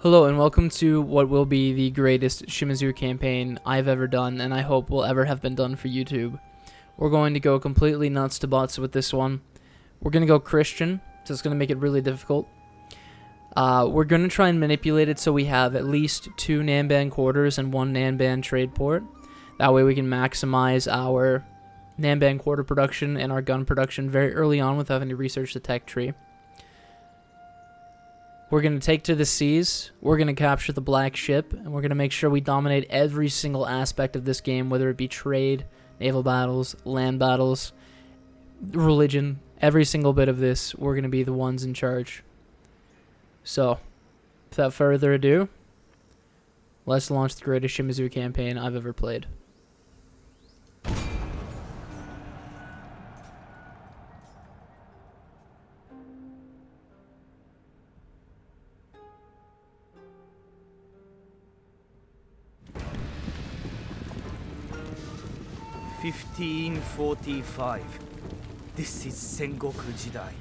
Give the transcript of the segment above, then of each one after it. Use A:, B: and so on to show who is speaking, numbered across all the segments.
A: Hello and welcome to what will be the greatest Shimazu campaign I've ever done and I hope will ever have been done for YouTube. We're going to go completely nuts to butts with this one. We're going to go Christian, so it's going to make it really difficult. We're going to try and manipulate it so we have at least 2 Namban quarters and 1 Namban trade port. That way we can maximize our Namban quarter production and our gun production very early on without having to research the tech tree. We're going to take to the seas, we're going to capture the black ship, and we're going to make sure we dominate every single aspect of this game, whether it be trade, naval battles, land battles, religion, every single bit of this, we're going to be the ones in charge. So, without further ado, let's launch the greatest Shimazu campaign I've ever played.
B: (1545). This is Sengoku Jidai,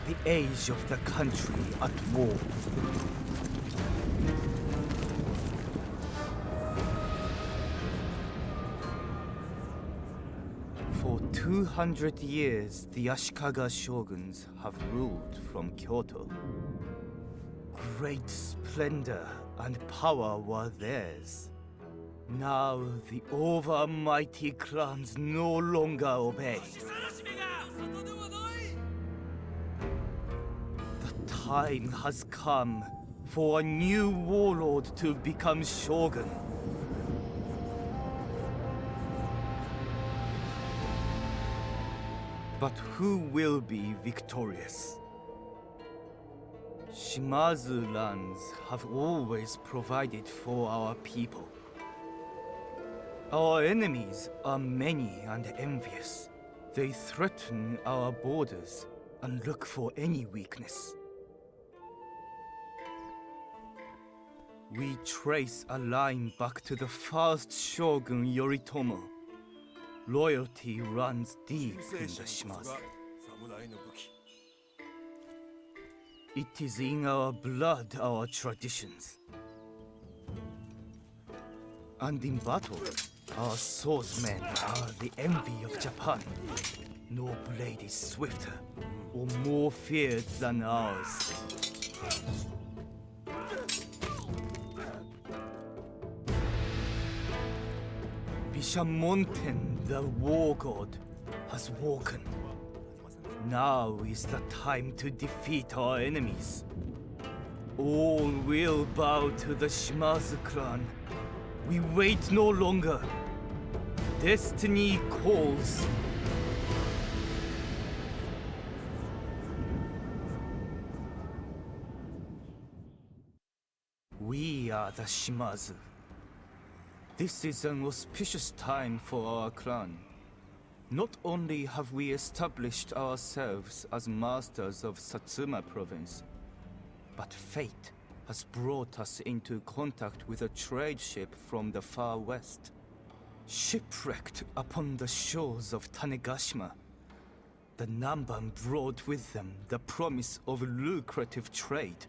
B: the age of the country at war. For 200 years, the Ashikaga shoguns have ruled from Kyoto. Great splendor and power were theirs. Now the overmighty clans no longer obey. The time has come for a new warlord to become shogun. But who will be victorious? Shimazu lands have always provided for our people. Our enemies are many and envious. They threaten our borders and look for any weakness. We trace a line back to the first Shogun Yoritomo. Loyalty runs deep in the Shimazu. It is in our blood, our traditions. And in battle, our swordsmen are the envy of Japan. No blade is swifter or more feared than ours. Bishamonten, the war god, has woken. Now is the time to defeat our enemies. All will bow to the Shimazu clan. We wait no longer. Destiny calls. We are the Shimazu. This is an auspicious time for our clan. Not only have we established ourselves as masters of Satsuma province, but fate has brought us into contact with a trade ship from the far west. Shipwrecked upon the shores of Tanegashima, the Namban brought with them the promise of lucrative trade.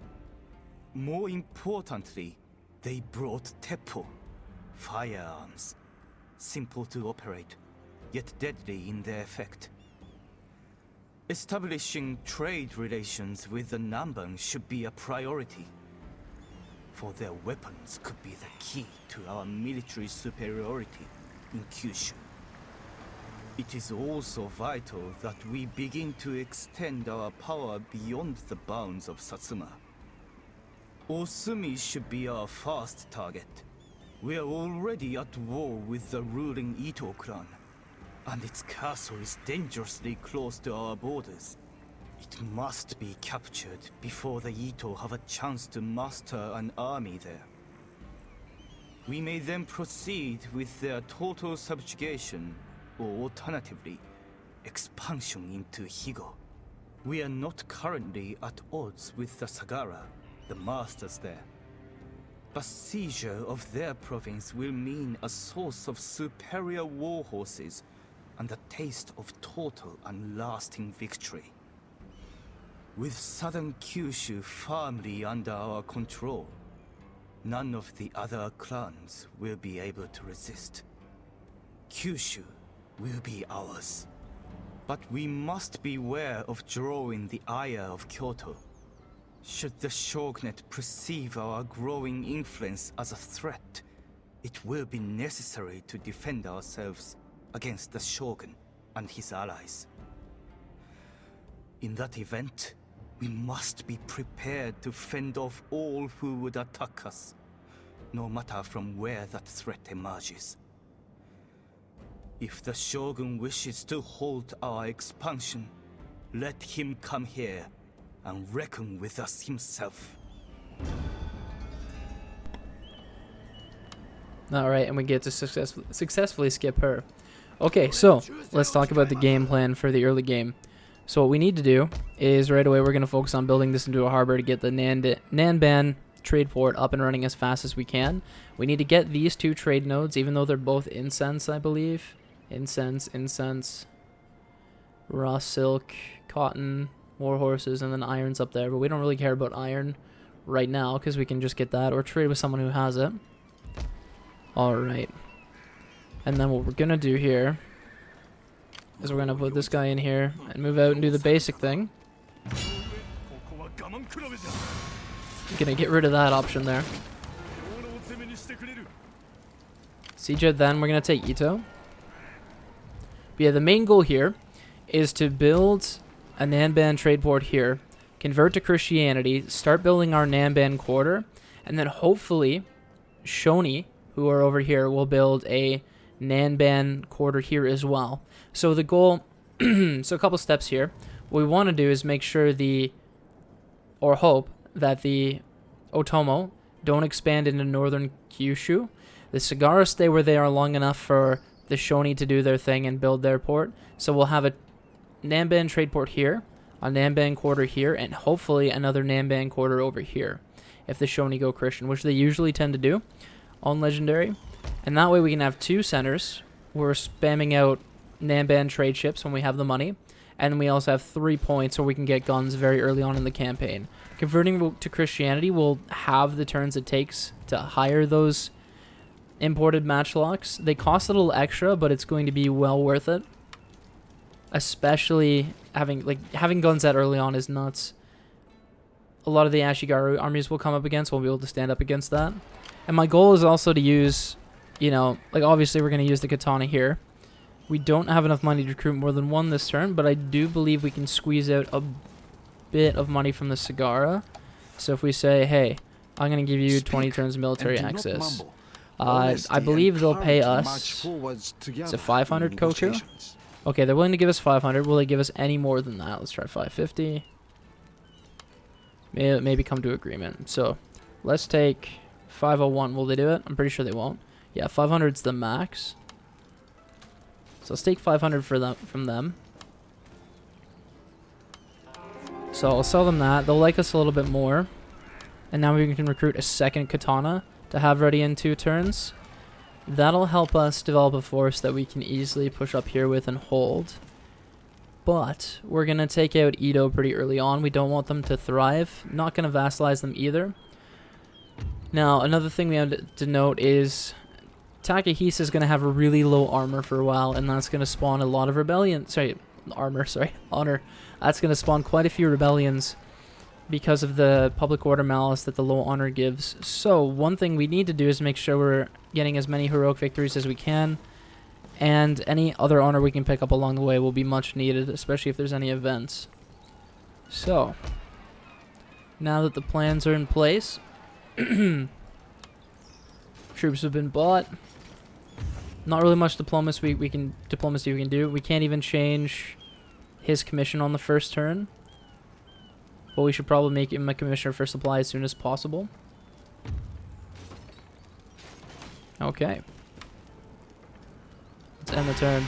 B: More importantly, they brought teppo, firearms, simple to operate, yet deadly in their effect. Establishing trade relations with the Namban should be a priority, for their weapons could be the key to our military superiority in Kyushu. It is also vital that we begin to extend our power beyond the bounds of Satsuma. Osumi should be our first target. We are already at war with the ruling Ito clan, and its castle is dangerously close to our borders. It must be captured before the Ito have a chance to muster an army there. We may then proceed with their total subjugation, or alternatively, expansion into Higo. We are not currently at odds with the Sagara, the masters there. But seizure of their province will mean a source of superior war horses and a taste of total and lasting victory. With southern Kyushu firmly under our control, none of the other clans will be able to resist. Kyushu will be ours. But we must beware of drawing the ire of Kyoto. Should the shogunate perceive our growing influence as a threat, it will be necessary to defend ourselves against the shogun and his allies. In that event, we must be prepared to fend off all who would attack us, no matter from where that threat emerges. If the shogun wishes to halt our expansion, let him come here and reckon with us himself.
A: Alright, and we get to successfully skip her. Okay, so let's talk about the game plan for the early game. So what we need to do is right away we're going to focus on building this into a harbor to get the Nanban trade port up and running as fast as we can. We need to get these two trade nodes, even though they're both incense, I believe. Incense, raw silk, cotton, war horses, and then iron's up there. But we don't really care about iron right now because we can just get that or trade with someone who has it. Alright. And then what we're going to do here is we're going to put this guy in here and move out and do the basic thing. Gonna get rid of that option there. Siege, then we're going to take Ito. But yeah, the main goal here is to build a Nanban trade port here, convert to Christianity, start building our Nanban quarter, and then hopefully Shoni, who are over here, will build a Nanban quarter here as well. So the goal, so a couple steps here. What we want to do is make sure or hope that the Otomo don't expand into northern Kyushu. The Sagara stay where they are long enough for the Shoni to do their thing and build their port. So we'll have a Nanban trade port here, a Nanban quarter here, and hopefully another Nanban quarter over here if the Shoni go Christian, which they usually tend to do on Legendary. And that way we can have two centers. We're spamming out Nanban trade ships when we have the money. And we also have 3 points where we can get guns very early on in the campaign. Converting to Christianity will have the turns it takes to hire those imported matchlocks. They cost a little extra, but it's going to be well worth it. Especially having guns that early on is nuts. A lot of the Ashigaru armies will come up against, we'll be able to stand up against that. And my goal is also to use, obviously we're going to use the katana here. We don't have enough money to recruit more than one this turn, but I do believe we can squeeze out a bit of money from the Sagara. So if we say, hey, I'm going to give you 20 turns of military access. I believe they'll pay us, it's a 500 Koku. Okay, they're willing to give us 500. Will they give us any more than that? Let's try 550. Maybe come to agreement. So let's take 501. Will they do it? I'm pretty sure they won't. Yeah, 500's the max. So let's take 500 from them. So I'll sell them that. They'll like us a little bit more. And now we can recruit a second katana to have ready in 2 turns. That'll help us develop a force that we can easily push up here with and hold. But we're going to take out Ito pretty early on. We don't want them to thrive. Not going to vassalize them either. Now, another thing we have to note is Takahisa is going to have a really low armor for a while, and that's going to spawn a lot of rebellions. Honor. That's going to spawn quite a few rebellions because of the public order malice that the low honor gives. So one thing we need to do is make sure we're getting as many heroic victories as we can, and any other honor we can pick up along the way will be much needed, especially if there's any events. So now that the plans are in place, troops have been bought. Not really much diplomacy we can do. We can't even change his commission on the first turn. But we should probably make him a commissioner for supply as soon as possible. Okay. Let's end the turn.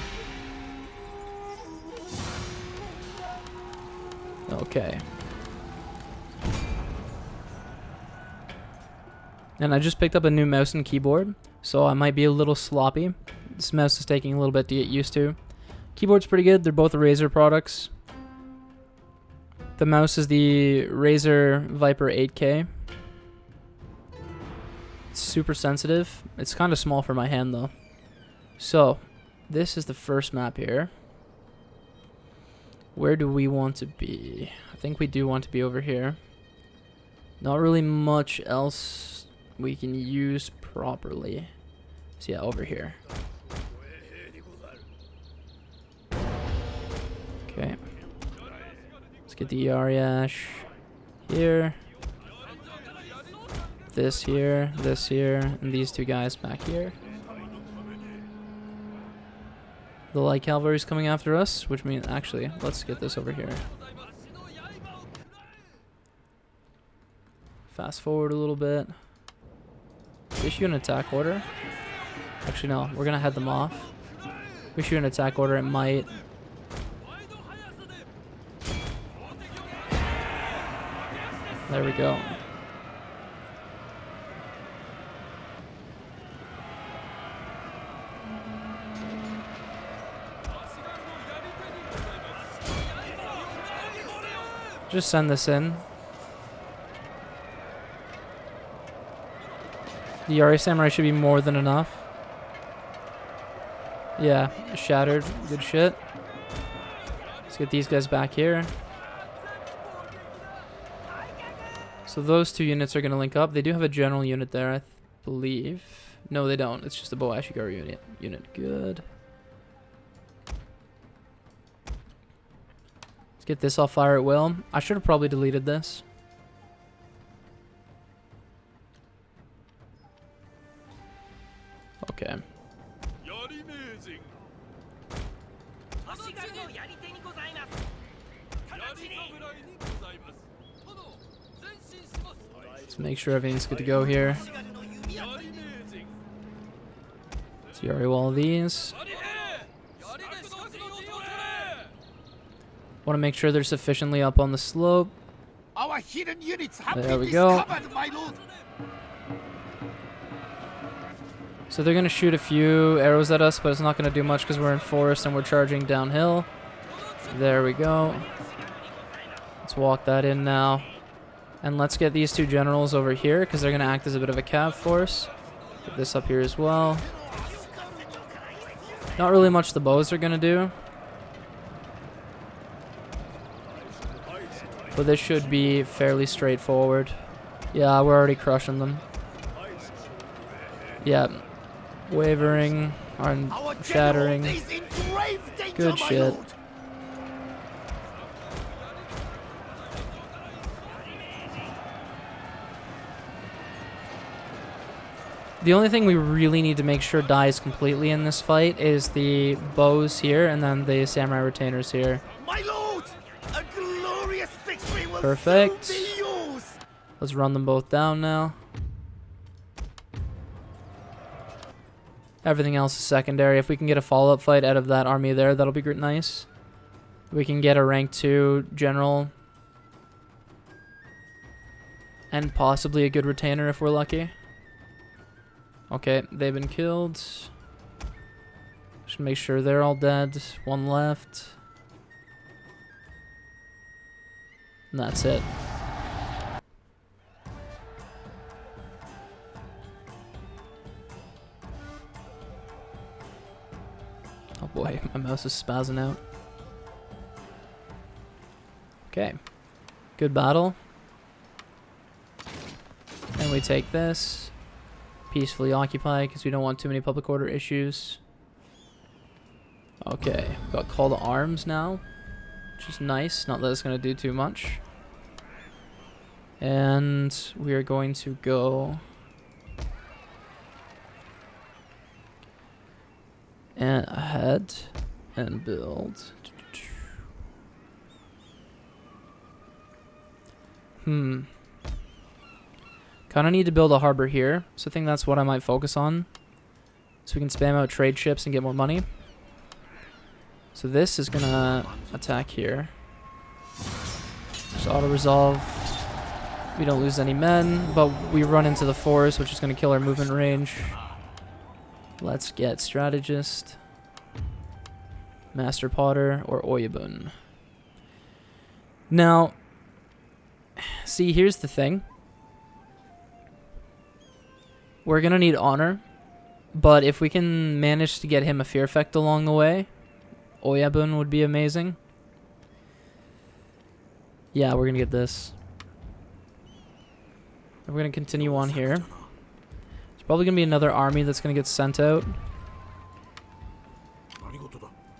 A: Okay. And I just picked up a new mouse and keyboard, so I might be a little sloppy. This mouse is taking a little bit to get used to. Keyboard's pretty good. They're both Razer products. The mouse is the Razer Viper 8K. It's super sensitive. It's kind of small for my hand though. So, this is the first map here. Where do we want to be? I think we do want to be over here. Not really much else we can use properly. So yeah, over here. Okay. Let's get the Yariash here. This here, and these two guys back here. The light cavalry is coming after us, which means actually, let's get this over here. Fast forward a little bit. Issue an attack order. Actually, no, we're gonna head them off. Issue an attack order. It might. There we go. Just send this in. The Yari Samurai should be more than enough. Yeah, shattered. Good shit. Let's get these guys back here. So those two units are going to link up. They do have a general unit there, I believe. No, they don't. It's just a Bo Ashigaru unit. Good. Let's get this off fire at will. I should have probably deleted this. Okay. Let's make sure everything's good to go here. Let's Yari wall these. Want to make sure they're sufficiently up on the slope.
C: Our hidden units have
A: There
C: been
A: we go.
C: discovered, my lord.
A: So they're going to shoot a few arrows at us, but it's not going to do much because we're in forest and we're charging downhill. There we go. Let's walk that in now. And let's get these two generals over here because they're going to act as a bit of a cav force. Get this up here as well. Not really much the bows are going to do. But this should be fairly straightforward. Yeah, we're already crushing them. Yeah. Wavering and shattering. Good shit. The only thing we really need to make sure dies completely in this fight is the bows here and then the samurai retainers here.
C: My lord, a glorious victory will
A: Perfect.
C: soon be yours.
A: Let's run them both down now. Everything else is secondary. If we can get a follow-up fight out of that army there, that'll be great. Nice. We can get a rank 2 general. And possibly a good retainer if we're lucky. Okay, they've been killed. Just make sure they're all dead. One left. And that's it. Oh boy, my mouse is spazzing out. Okay. Good battle. And we take this. Peacefully occupy because we don't want too many public order issues. Okay. Got call to arms now. Which is nice. Not that it's going to do too much. And we are going to go... and ahead and build. Kind of need to build a harbor here, so I think that's what I might focus on. So we can spam out trade ships and get more money. So this is gonna attack here. Just auto-resolve. We don't lose any men, but we run into the forest, which is gonna kill our movement range. Let's get strategist, master potter, or oyabun. Now, see, here's the thing. We're going to need honor. But if we can manage to get him a fear effect along the way, Oyabun would be amazing. Yeah, we're going to get this. And we're going to continue on here. There's probably going to be another army that's going to get sent out.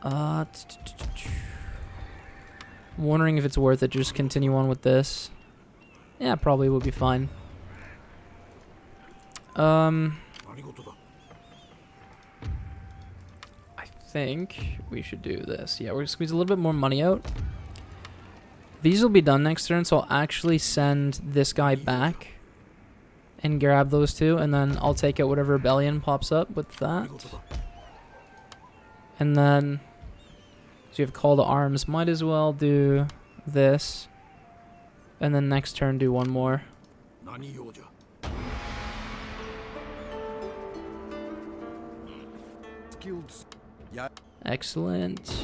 A: I'm wondering if it's worth it to just continue on with this. Yeah, probably will be fine. I think we should do this. Yeah, we're going to squeeze a little bit more money out. These will be done next turn, so I'll actually send this guy back and grab those two, and then I'll take out whatever rebellion pops up with that. And then, so you have call to arms. Might as well do this. And then next turn do one more. Excellent.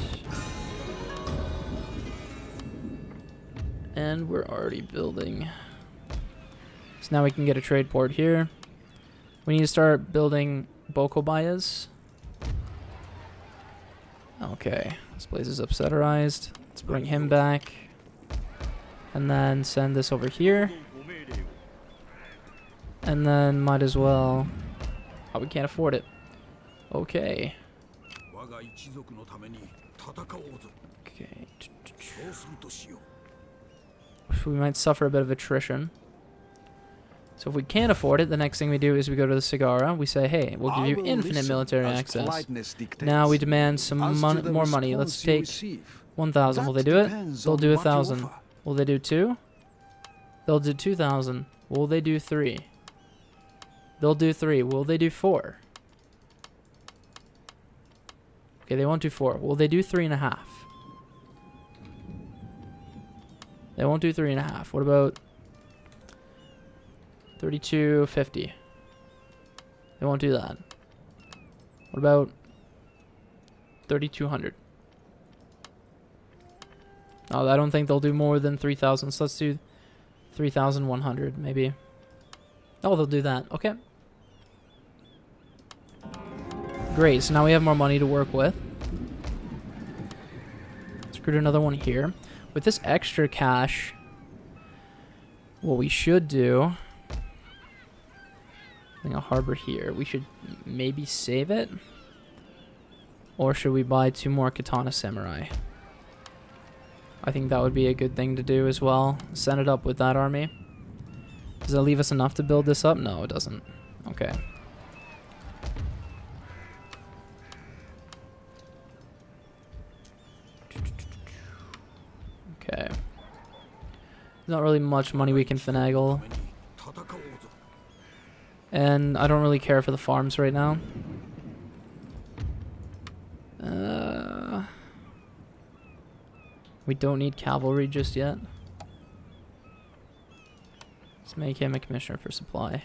A: And we're already building. So now we can get a trade port here. We need to start building Bokobayas. Okay, this place is upsetterized. Let's bring him back. And then send this over here. And then might as well... Oh, we can't afford it. Okay. Okay. We might suffer a bit of attrition. So if we can't afford it, the next thing we do is we go to the Sagara. We say, hey, we'll give you infinite military access. Now we demand some more money. Let's take 1,000. Will they do it? They'll do 1,000. Will they do 2? They'll do 2,000. Will they do 3? They'll do 3. Will they do 4? Okay, they won't do 4. Will they do 3.5? They won't do 3.5. What about 32.50? They won't do that. What about 3,200? Oh, I don't think they'll do more than 3,000. So let's do 3,100 maybe. Oh, they'll do that. Okay. Great. So now we have more money to work with. Let's recruit another one here. With this extra cash, what we should do, a harbor here, we should maybe save it, or should we buy 2 more katana samurai? I think that would be a good thing to do as well. Send it up with that army. Does that leave us enough to build this up? No, it doesn't. Okay. Okay. There's not really much money we can finagle. And I don't really care for the farms right now. We don't need cavalry just yet. Let's make him a commissioner for supply.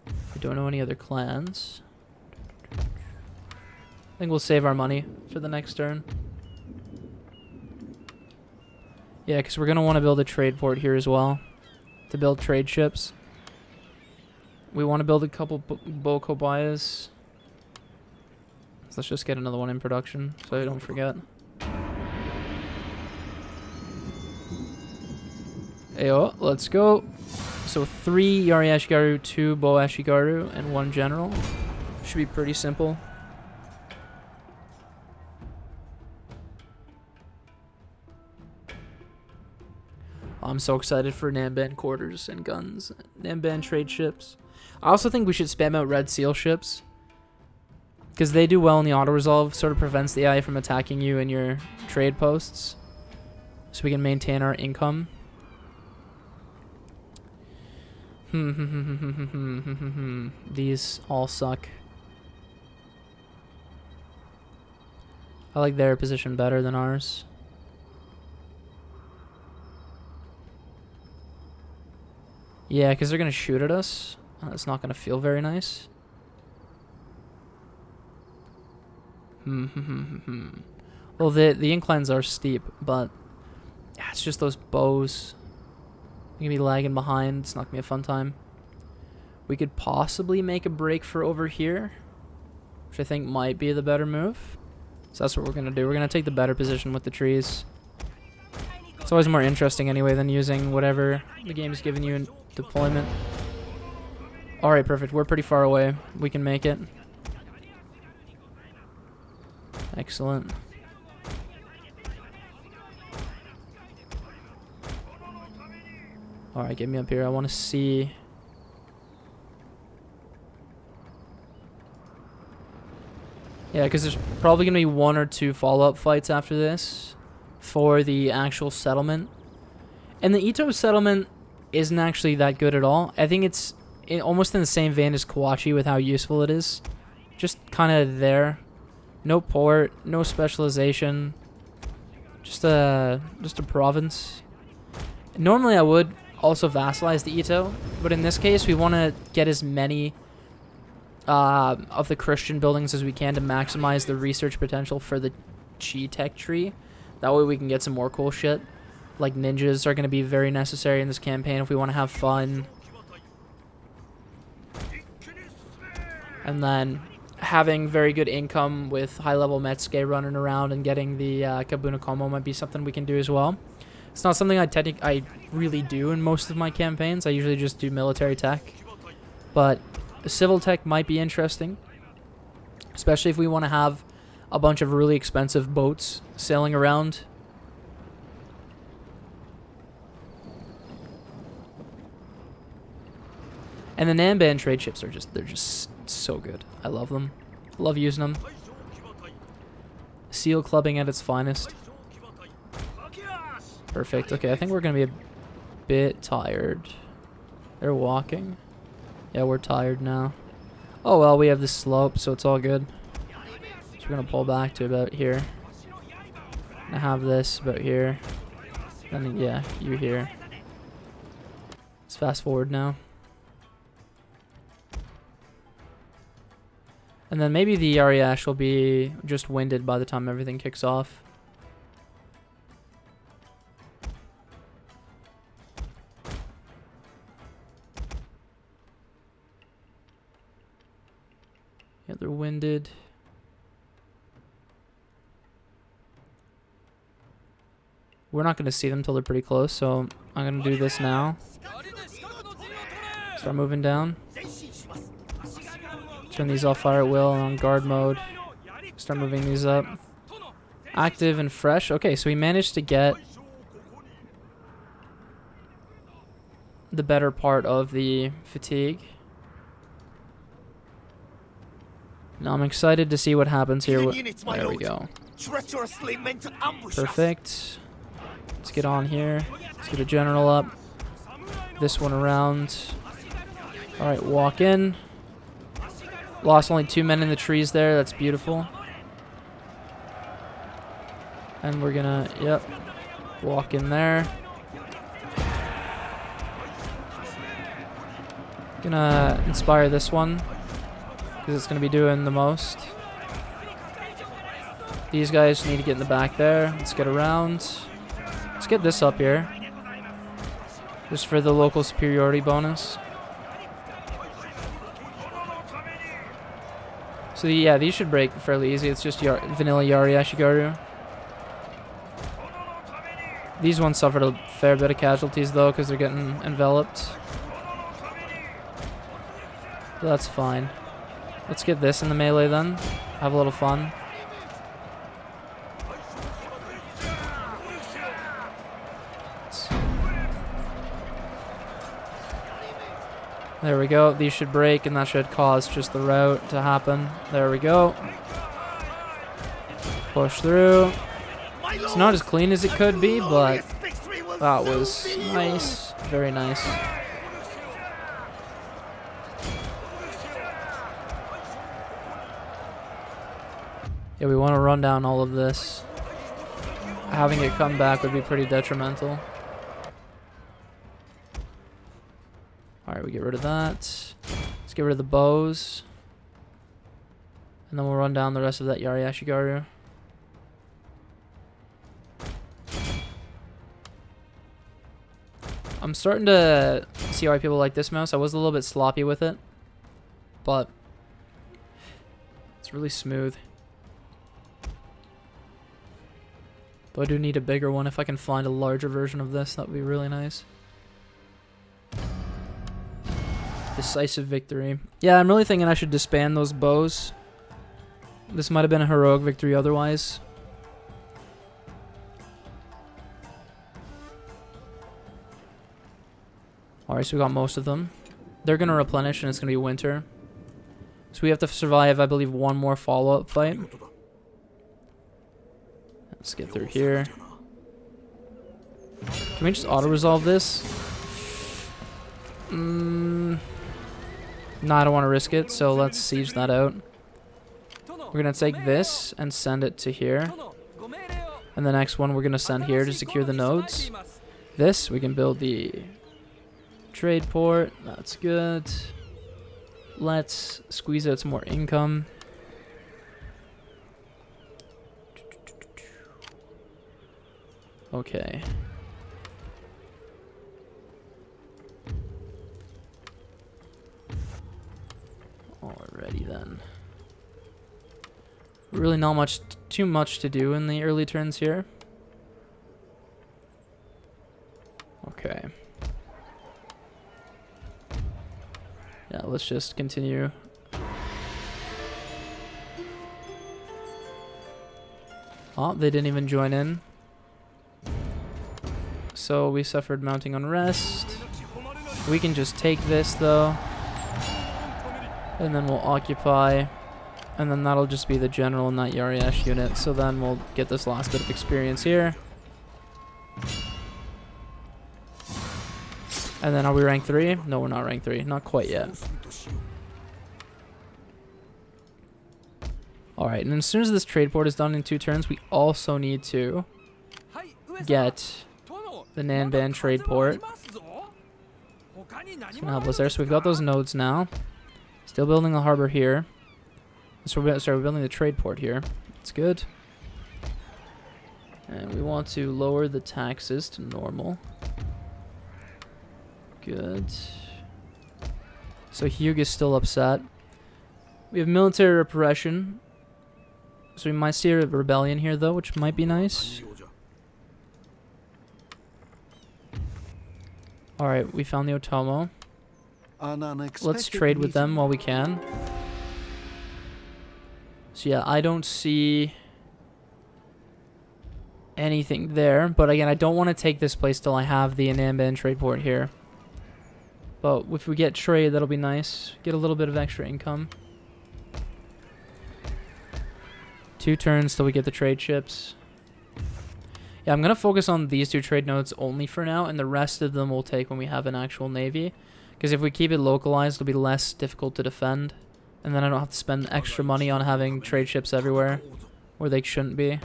A: We don't know any other clans. I think we'll save our money for the next turn. Yeah, because we're going to want to build a trade port here as well. To build trade ships. We want to build a couple Bokobayas. So let's just get another one in production so I don't forget. Ayo, let's go. So 3 Yari Ashigaru, 2 Bo Ashigaru, and 1 general. Should be pretty simple. I'm so excited for Namban quarters and guns. Namban trade ships. I also think we should spam out Red Seal ships. Because they do well in the auto-resolve. Sort of prevents the AI from attacking you in your trade posts. So we can maintain our income. These all suck. I like their position better than ours. Yeah, because they're going to shoot at us. It's not going to feel very nice. Well, the inclines are steep, but yeah, it's just those bows. I'm gonna be lagging behind. It's not gonna be a fun time. We could possibly make a break for over here, which I think might be the better move. So that's what we're gonna do. We're gonna take the better position with the trees. It's always more interesting anyway than using whatever the game's giving you in deployment. Alright, perfect. We're pretty far away. We can make it. Excellent. Alright, get me up here. I want to see... Yeah, because there's probably going to be 1 or 2 follow-up fights after this for the actual settlement. And the Ito settlement isn't actually that good at all. I think it's almost in the same vein as Kawachi with how useful it is. Just kind of there. No port, no specialization. Just a province. Normally I would also vassalize the Ito, but in this case we want to get as many of the Christian buildings as we can to maximize the research potential for the Chi Tech tree. That way we can get some more cool shit. Like ninjas are going to be very necessary in this campaign if we want to have fun. And then having very good income with high-level Metsuke running around and getting the Kabuna Komo might be something we can do as well. It's not something I really do in most of my campaigns. I usually just do military tech. But civil tech might be interesting, especially if we want to have a bunch of really expensive boats sailing around. And the Nanban trade ships are they're just so good. I love them. Love using them. Seal clubbing at its finest. Perfect. Okay, I think we're going to be a bit tired. They're walking. Yeah, we're tired now. Oh, well, we have this slope, so it's all good. So we're going to pull back to about here. I have this about here. Then, yeah, you here. Let's fast forward now. And then maybe the Yariash will be just winded by the time everything kicks off. Yeah, they're winded. We're not going to see them until they're pretty close, so I'm going to do this now. Start moving down. Turn these off fire at will and on guard mode. Start moving these up. Active and fresh. Okay, so we managed to get the better part of the fatigue. Now I'm excited to see what happens here. There we go. Perfect. Let's get on here. Let's get a general up. This one around. Alright, walk in. Lost only 2 men in the trees there. That's beautiful. And we're gonna, yep, walk in there. Gonna inspire this one because it's gonna be doing the most. These guys need to get in the back there. Let's get around. Let's get this up here. Just for the local superiority bonus. So yeah, these should break fairly easy. It's just vanilla Yari Ashigaru. These ones suffered a fair bit of casualties though because they're getting enveloped. But that's fine. Let's get this in the melee then. Have a little fun. There we go. These should break, and that should cause just the rout to happen. There we go. Push through. It's not as clean as it could be, but that was nice. Very nice. Yeah, we want to run down all of this. Having it come back would be pretty detrimental. Alright, we get rid of that. Let's get rid of the bows. And then we'll run down the rest of that Yari Ashigaru. I'm starting to see why people like this mouse. I was a little bit sloppy with it, but it's really smooth. Though I do need a bigger one. If I can find a larger version of this, that would be really nice. Decisive victory. Yeah, I'm really thinking I should disband those bows. This might have been a heroic victory otherwise. Alright, so we got most of them. They're going to replenish and it's going to be winter. So we have to survive, I believe, one more follow-up fight. Let's get through here. Can we just auto-resolve this? No, I don't want to risk it, so let's siege that out. We're going to take this and send it to here. And the next one we're going to send here to secure the nodes. This, we can build the trade port. That's good. Let's squeeze out some more income. Okay. Alrighty then. Really not too much to do in the early turns here. Okay. Yeah, let's just continue. Oh, they didn't even join in. So we suffered mounting unrest. We can just take this though. And then we'll occupy. And then that'll just be the general in that Yariash unit. So then we'll get this last bit of experience here. And then are we rank 3? No, we're not rank 3. Not quite yet. Alright, and as soon as this trade port is done in 2 turns, we also need to get the Nanban trade port. It's gonna help us there. So we've got those nodes now. Still building the harbor here. So we're building the trade port here. That's good. And we want to lower the taxes to normal. Good. So Hugh is still upset. We have military repression. So we might see a rebellion here though, which might be nice. Alright, we found the Otomo. Let's trade with them while we can. So yeah, I don't see anything there. But again, I don't want to take this place till I have the Anamban trade port here. But if we get trade, that'll be nice. Get a little bit of extra income. 2 turns till we get the trade ships. Yeah, I'm going to focus on these 2 trade nodes only for now. And the rest of them we'll take when we have an actual navy. Because if we keep it localized, it'll be less difficult to defend. And then I don't have to spend extra money on having trade ships everywhere. Where they shouldn't be.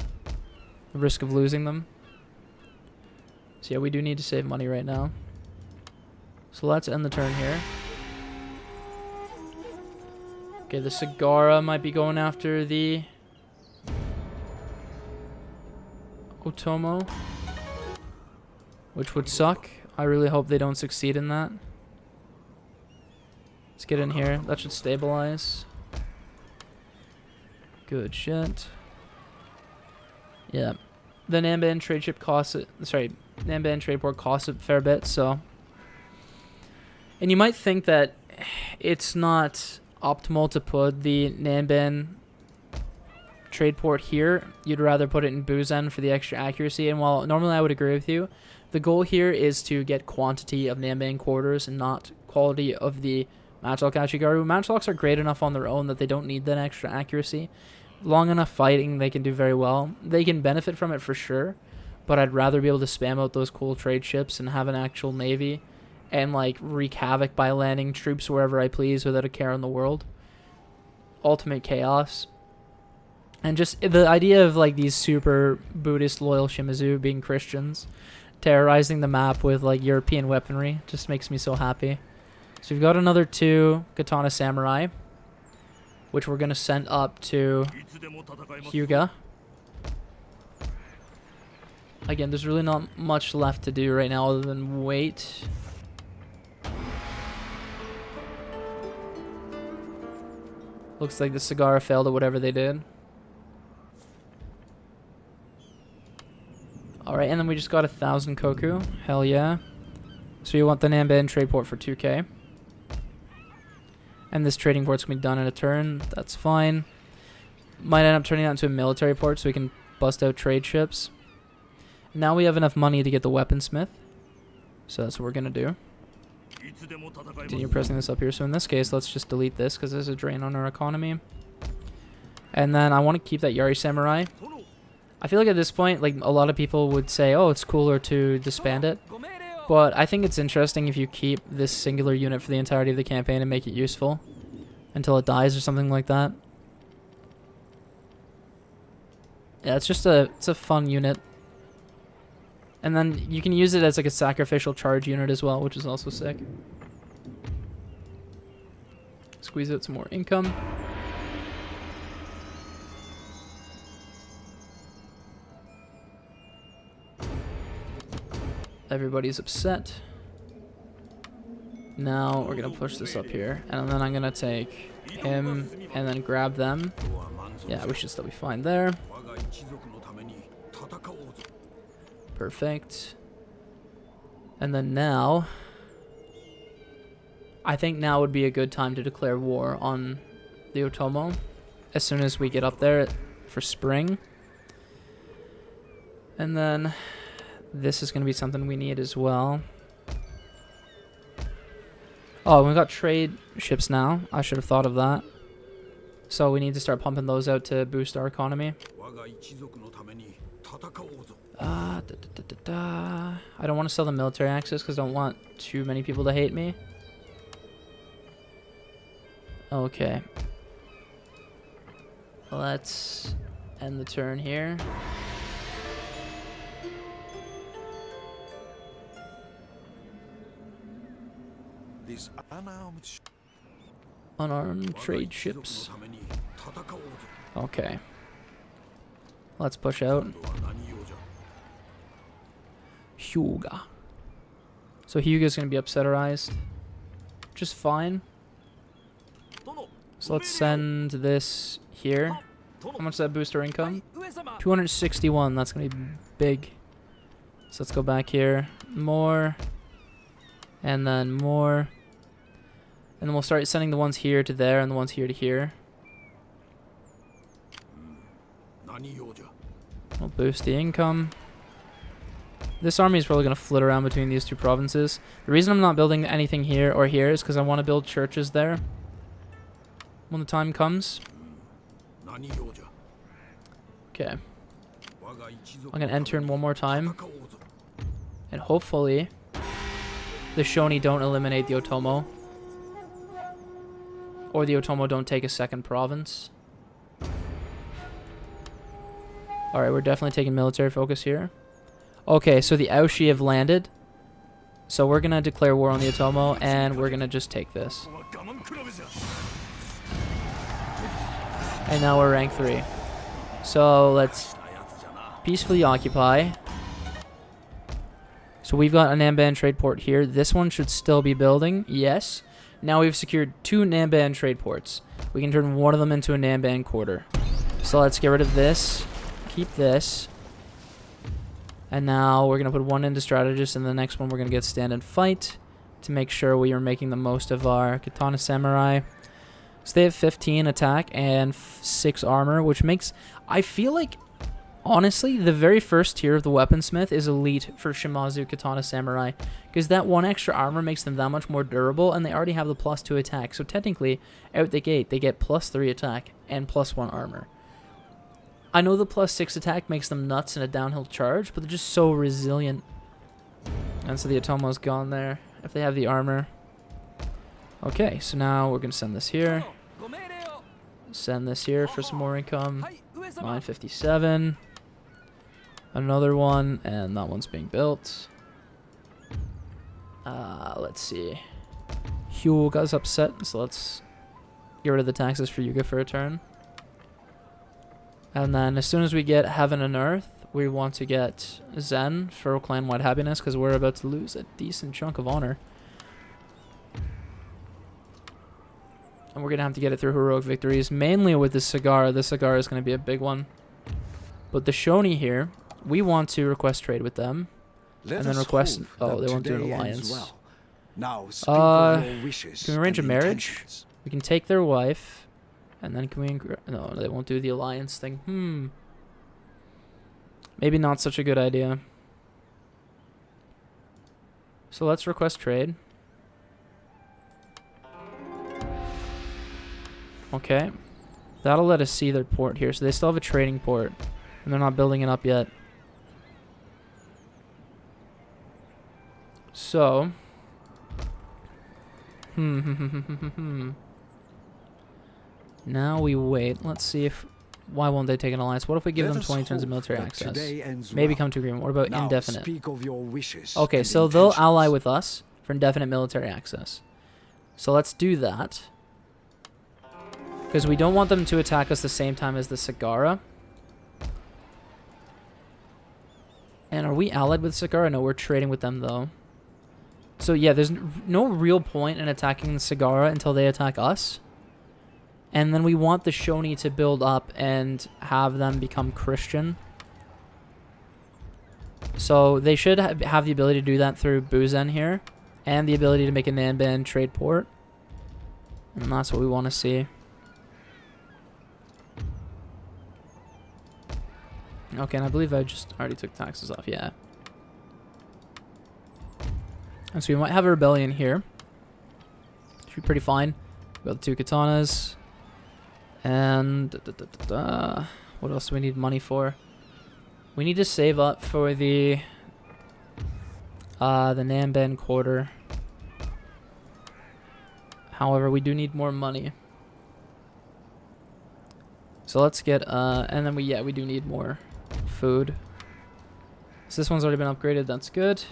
A: The risk of losing them. So yeah, we do need to save money right now. So let's end the turn here. Okay, the Sagara might be going after the Otomo, which would suck. I really hope they don't succeed in that. Let's get in here. That should stabilize. Good shit. Yeah. The Nanban trade ship costs it. Sorry, Nanban trade port costs a fair bit, so. And you might think that it's not optimal to put the Nanban trade port here. You'd rather put it in Buzen for the extra accuracy. And while normally I would agree with you, the goal here is to get quantity of Nanban quarters and not quality of the Matchlock Achigaru. Matchlocks are great enough on their own that they don't need that extra accuracy. Long enough fighting, they can do very well. They can benefit from it for sure, but I'd rather be able to spam out those cool trade ships and have an actual navy and like wreak havoc by landing troops wherever I please without a care in the world. Ultimate chaos. And just the idea of like these super Buddhist loyal Shimazu being Christians terrorizing the map with like European weaponry just makes me so happy. So we've got another 2 Katana Samurai, which we're going to send up to Hyuga. Again, there's really not much left to do right now other than wait. Looks like the cigar failed at whatever they did. Alright, and then we just got 1,000 koku. Hell yeah. So you want the Namban trade port for 2k. And this trading port's gonna be done in a turn. That's fine. Might end up turning that into a military port so we can bust out trade ships. Now we have enough money to get the weaponsmith. So that's what we're gonna do. Continue pressing this up here. So in this case, let's just delete this because there's a drain on our economy. And then I want to keep that Yari Samurai. I feel like at this point, like a lot of people would say, oh, it's cooler to disband it. But I think it's interesting if you keep this singular unit for the entirety of the campaign and make it useful until it dies or something like that. Yeah, it's a fun unit. And then you can use it as like a sacrificial charge unit as well, which is also sick. Squeeze out some more income. Everybody's upset. Now we're gonna push this up here, and then I'm gonna take him and then grab them. Yeah, we should still be fine there. Perfect. And then now, I think now would be a good time to declare war on the Otomo as soon as we get up there for spring. And then this is going to be something we need as well. Oh, we got trade ships now. I should have thought of that. So we need to start pumping those out to boost our economy. I don't want to sell the military access because I don't want too many people to hate me. Okay. Let's end the turn here.
C: These
A: Unarmed trade ships. Okay. Let's push out. Hyuga. So Hyuga's going to be upsetterized. Just fine. So let's send this here. How much does that boost our income? 261. That's going to be big. So let's go back here. More. And then more. And then we'll start sending the ones here to there and the ones here to here. We'll boost the income. This army is probably going to flit around between these two provinces. The reason I'm not building anything here or here is because I want to build churches there when the time comes. Okay. I'm going to end turn one more time. And hopefully the Shoni don't eliminate the Otomo. Or the Otomo don't take a second province. Alright, we're definitely taking military focus here. Okay, so the Aoshi have landed. So we're going to declare war on the Otomo, and we're going to just take this. And now we're rank 3. So let's peacefully occupy. So we've got a Namban trade port here. This one should still be building. Yes. Now we've secured 2 Namban trade ports. We can turn one of them into a Namban quarter. So let's get rid of this. Keep this. And now we're going to put one into strategist, and the next one we're going to get stand and fight to make sure we are making the most of our Katana Samurai. So they have 15 attack and 6 armor, which makes... I feel like, honestly, the very first tier of the weaponsmith is elite for Shimazu Katana Samurai, because that 1 extra armor makes them that much more durable, and they already have the +2 attack. So technically, out the gate, they get +3 attack and +1 armor. I know the +6 attack makes them nuts in a downhill charge, but they're just so resilient. And so the Otomo's gone there, if they have the armor. Okay, so now we're going to send this here. Send this here for some more income. 957. Another one, and that one's being built. Let's see. Hyuga's upset, so let's get rid of the taxes for Yuga for a turn. And then as soon as we get Heaven and Earth, we want to get Zen for clan-wide happiness because we're about to lose a decent chunk of honor. And we're going to have to get it through heroic victories, mainly with the Cigar. The Cigar is going to be a big one. But the Shoni here, we want to request trade with them. And then request... Oh, they won't do an alliance.
C: Well. Now, speak of your wishes
A: can we arrange a
C: and
A: marriage?
C: intentions.
A: We can take their wife. And then can we... No, they won't do the alliance thing. Maybe not such a good idea. So let's request trade. Okay. That'll let us see their port here. So they still have a trading port. And they're not building it up yet. So. Now we wait. Let's see if... Why won't they take an alliance? What if we give them 20 turns of military access? Maybe come to agreement. What about
C: now
A: indefinite?
C: Speak of your wishes
A: Okay,
C: and
A: so they'll
C: intentions.
A: ally with us for indefinite military access. So let's do that. Because we don't want them to attack us the same time as the Sagara. And are we allied with Sagara? No, we're trading with them, though. So, yeah, there's no real point in attacking the Sagara until they attack us. And then we want the Shoni to build up and have them become Christian. So they should have the ability to do that through Buzen here. And the ability to make a Nanban trade port. And that's what we want to see. Okay, and I believe I just already took taxes off. Yeah. And so we might have a rebellion here. Should be pretty fine. We got the 2 katanas. And what else do we need money for? We need to save up for the Nanban quarter. However, we do need more money. So let's get and then we do need more food. So this one's already been upgraded. That's good.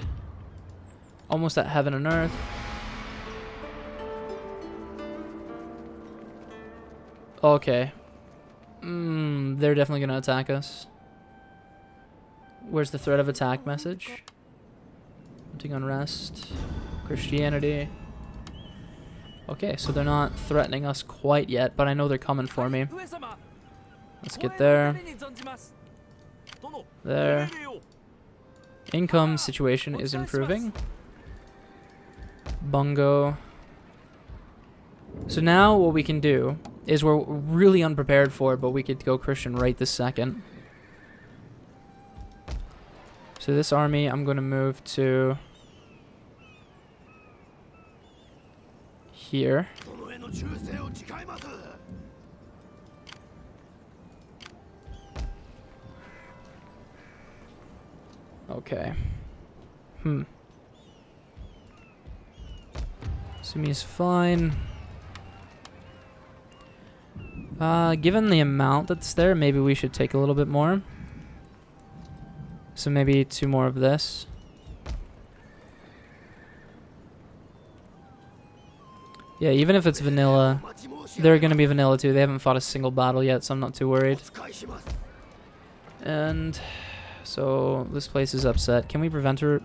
A: Almost at heaven and earth. Okay. They're definitely going to attack us. Where's the threat of attack message? Hunting unrest. Christianity. Okay, so they're not threatening us quite yet, but I know they're coming for me. Let's get there. There. Income situation is improving. Bungo. So now what we can do is we're really unprepared for it, but we could go Christian right this second. So this army, I'm going to move to here. Okay. Sumi's fine. Given the amount that's there, maybe we should take a little bit more. So maybe 2 more of this. Yeah, even if it's vanilla, they're going to be vanilla too. They haven't fought a single battle yet, so I'm not too worried. And so this place is upset. Can we prevent her?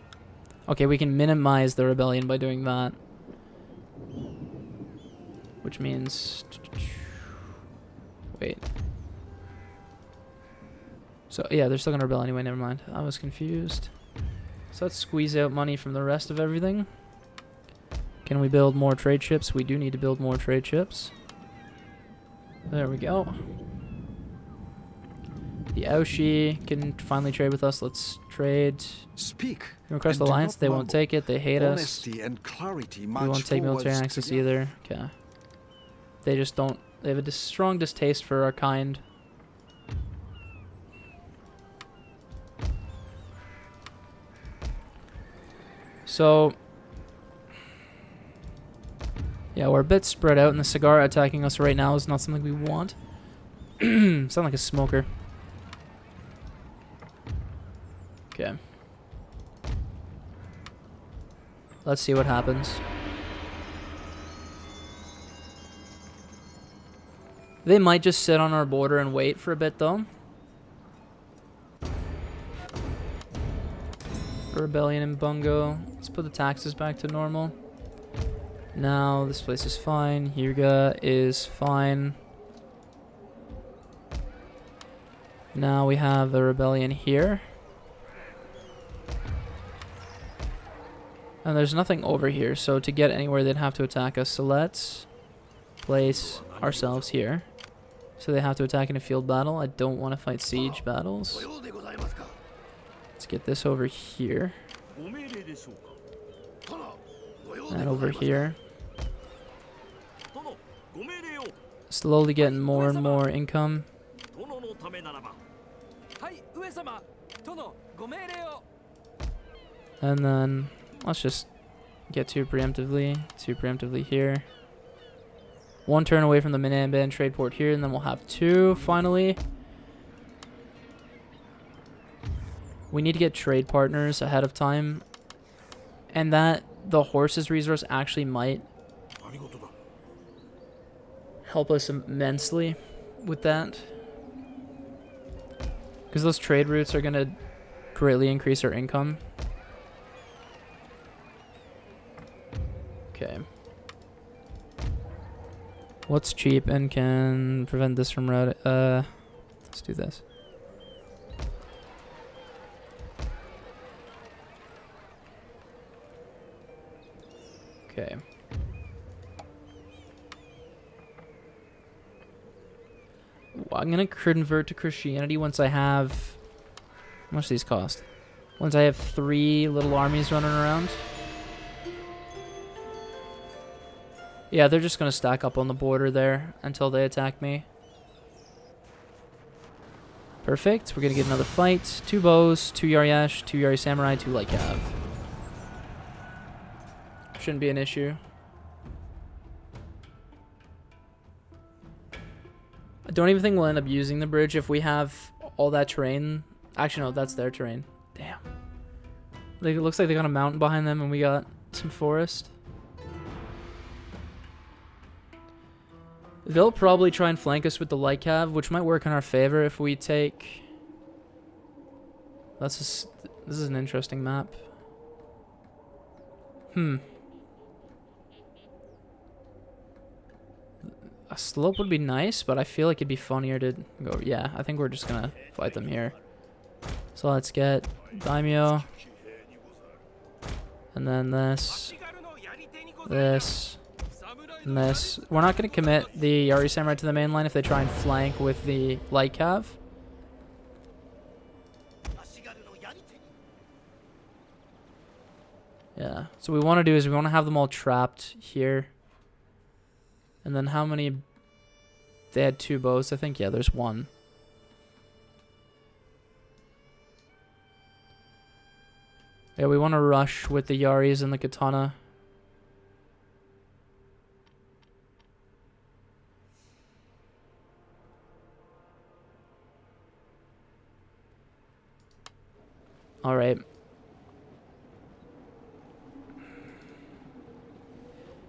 A: Okay, we can minimize the rebellion by doing that. Which means... Wait. So, yeah, they're still going to rebel anyway. Never mind. I was confused. So let's squeeze out money from the rest of everything. Can we build more trade ships? We do need to build more trade ships. There we go. The Aoshi can finally trade with us. Let's trade.
C: Speak.
A: Request
C: and do
A: alliance.
C: not
A: They won't
C: mumble.
A: take it. They hate us.
C: Honesty and clarity
A: We
C: march
A: won't take military
C: forwards
A: access
C: together.
A: either. Okay. They just don't. They have a strong distaste for our kind. So, yeah, we're a bit spread out, and the cigar attacking us right now is not something we want. Sound like a smoker. Okay. Let's see what happens. They might just sit on our border and wait for a bit, though. for rebellion in Bungo. Let's put the taxes back to normal. Now this place is fine. Hyuga is fine. Now we have a rebellion here. And there's nothing over here, so to get anywhere they'd have to attack us. So let's place ourselves here. So they have to attack in a field battle. I don't want to fight siege battles. Let's get this over here. And over here. Slowly getting more and more income. And then let's just get two preemptively here. One turn away from the Minamban trade port here, and then we'll have two finally. We need to get trade partners ahead of time, and that the horses resource actually might help us immensely with that, because those trade routes are going to greatly increase our income. Okay. What's cheap and can prevent this from routing? Let's do this. Okay. Well, I'm gonna convert to Christianity once I have. How much do these cost? Once I have 3 little armies running around. Yeah, they're just going to stack up on the border there until they attack me. Perfect. We're going to get another fight. 2 bows, 2 Yariash, 2 Yari Samurai, 2 Light Cav. Shouldn't be an issue. I don't even think we'll end up using the bridge if we have all that terrain. Actually, no, that's their terrain. Damn. Like, it looks like they got a mountain behind them and we got some forest. They'll probably try and flank us with the light cav, which might work in our favor if we take... This is an interesting map. A slope would be nice, but I feel like it'd be funnier to go... Yeah, I think we're just gonna fight them here. So let's get Daimyo. And then this. This. And this. We're not going to commit the Yari Samurai to the main line if they try and flank with the light cav. Yeah. So what we want to do is we want to have them all trapped here. And then how many... They had 2 bows, I think. Yeah, there's 1. Yeah, we want to rush with the Yaris and the Katana. Alright.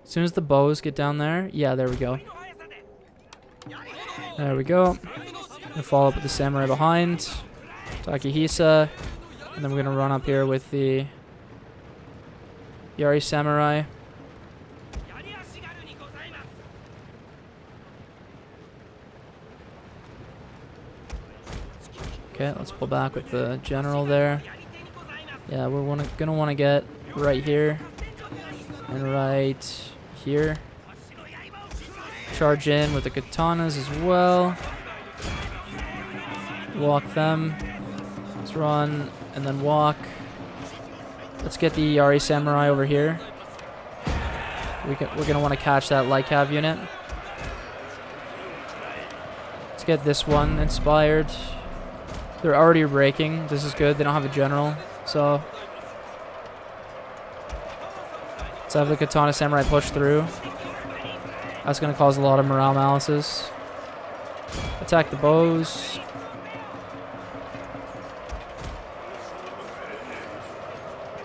A: As soon as the bows get down there, yeah, there we go. There we go. Gonna follow up with the samurai behind. Takehisa. And then we're gonna run up here with the Yari Samurai. Okay, let's pull back with the general there. Yeah, we're gonna want to get right here and right here. Charge in with the katanas as well. Walk them. Let's run and then walk. Let's get the Yari Samurai over here. We're gonna want to catch that light cav unit. Let's get this one inspired. They're already breaking. This is good. They don't have a general, so let's have the Katana Samurai push through. That's going to cause a lot of morale malices. Attack the bows.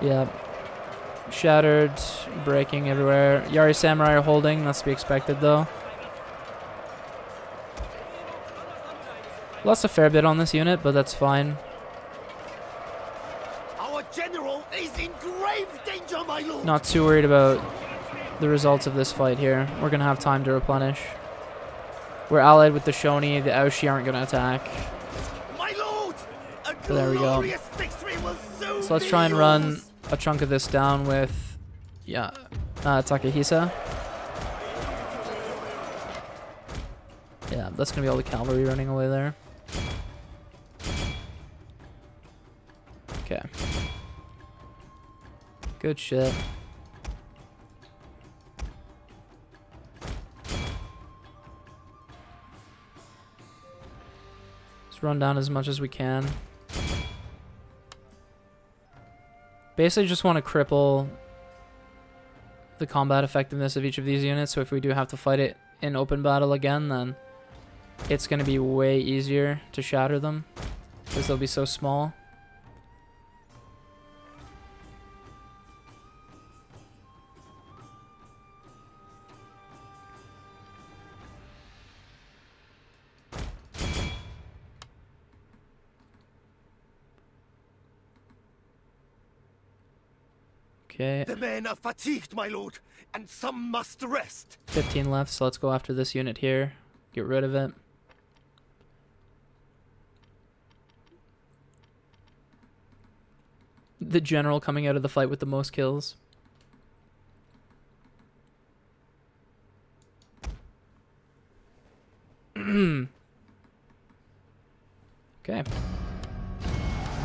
A: Yeah. Shattered. Breaking everywhere. Yari Samurai are holding. That's to be expected, though. Lost a fair bit on this unit, but that's fine.
C: Our general my lord.
A: Not too worried about the results of this fight here. We're going to have time to replenish. We're allied with the Shoni. The Aoshi aren't going to attack.
C: My lord. A
A: So there we go.
C: glorious victory will soon
A: So let's
C: be
A: try and run
C: yours.
A: a chunk of this down with, yeah, Takahisa. Yeah, that's going to be all the cavalry running away there. Okay. Good shit. Let's run down as much as we can. Basically just want to cripple the combat effectiveness of each of these units, so if we do have to fight it in open battle again, then it's going to be way easier to shatter them, because they'll be so small. Okay,
C: The men are fatigued, my lord, and some must rest.
A: 15 left, so let's go after this unit here. Get rid of it. The general coming out of the fight with the most kills. Okay.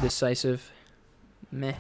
A: Decisive. Meh.